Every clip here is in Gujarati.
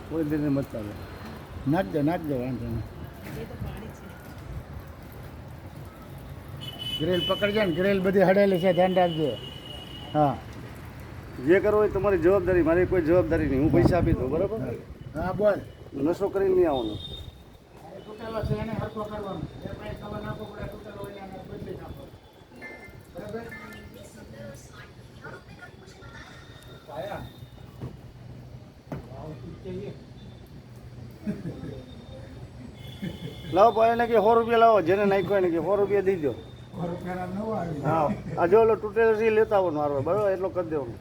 કોઈ દિને મત ચાલે. નાખજો વાંધો નહીં. ગ્રેલ પકડજો ને, ગ્રેલ બધી હડેલી છે, ધ્યાન રાખજો. હા, જે કરવો હોય તમારી જવાબદારી, મારી કોઈ જવાબદારી નહીં. હું પૈસા આપી દઉં, બરાબર? હા બોલ. નશો કરીને નહીં આવવાનું. તૂટેલો છે એને હરખો કરવાનો. એ કંઈ ખબર નાખો પડે, તૂટેલો હોય એને બદલી નાખો. બરાબર? પાયા. લાવો પણ એને કે 100 રૂપિયા લાવો, જેને નાખ્યો એને કે 100 રૂપિયા દઈ દો. હા, આ જો ઓલો તૂટેલો છે એ લેતા આવવાનું મારવા, બરાબર? એટલો કરી દેવાનું.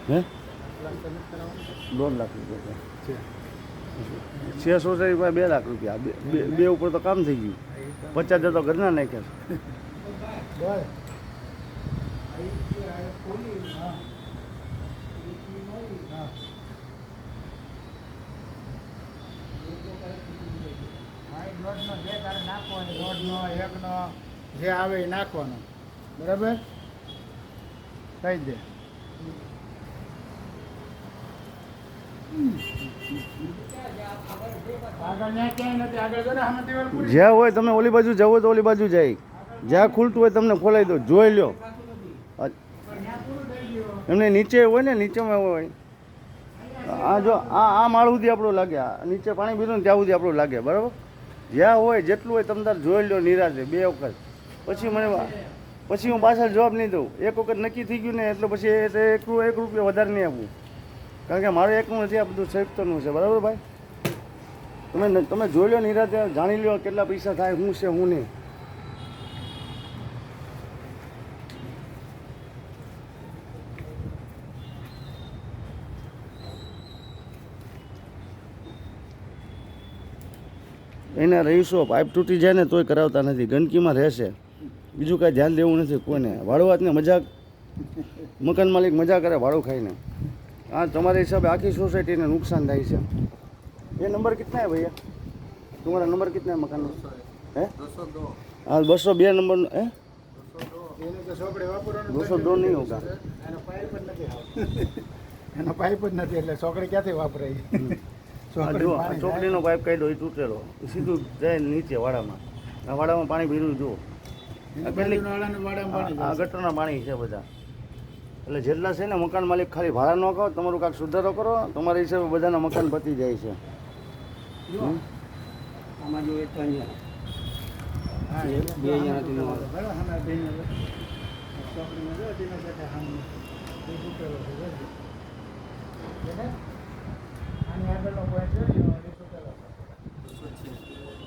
હે 2 લાખ રૂપિયા છે. સોસાયટી પાસે 2 લાખ રૂપિયા. બે ઉપર તો કામ થઈ ગયું. 50,000 તો ઘરના નાખ્યા છે. જે આવે એ નાખવાનો, બરાબર? કહી દે. જ્યાં હોય તમે ઓલી બાજુ જવો તો ઓલી બાજુ જાય, જ્યાં ખુલતું હોય તમને ખોલાવી દો, જોઈ લો. એમને નીચે હોય ને, નીચેમાં હોય. આ જો આ માળ સુધી આપણું લાગે, આ નીચે પાણી પીધું ને ત્યાં સુધી આપણું લાગે, બરાબર? જ્યાં હોય જેટલું હોય તમે તાર જોઈ લો નિરાશે 2 વખત. પછી હું પાછળ જવાબ નહીં દઉં. એક વખત નક્કી થઈ ગયું ને એટલે પછી 1 રૂપિયા વધારે નહીં આપવું, કારણ કે મારે એકનું નથી, આ બધું સંયુક્તનું છે, બરાબર ભાઈ? તમે જોઈ લો નિરાતે, જાણી લો કેટલા પૈસા થાય, શું છે શું નહીં. એના રહીશો પાઇપ તૂટી જાય ને તોય કરાવતા નથી, ગંદકીમાં રહેશે, બીજું કાંઈ ધ્યાન દેવું નથી કોઈને. ભાડુઆતને મજાક, મકાન માલિક મજા કરે ભાડું ખાઈને. હા, તમારા હિસાબે આખી સોસાયટીને નુકસાન થાય છે. ये नंबर कितना है भैया? तुम्हारा नंबर कितना है मकान में? है 202। हाँ 202 नंबर है। 202 नहीं होगा. એનો પાઇપ જ નથી એટલે છોકરી ક્યાંથી વાપરાય? ચોકડીનો પાઇપ કાઢ્યો એ તૂટેલો, સીધું જાય નીચે વાડામાં. આ વાડામાં પાણી ભર્યું જુઓ. આ ગટરના પાણી છે બધા. એટલે જેટલા છે ને મકાન માલિક ખાલી ભાડા ન કહો, તમારું કાંઈક સુધારો કરો, તમારા હિસાબે બધાના મકાન પતી જાય છે. આમાં જો 3 જણા.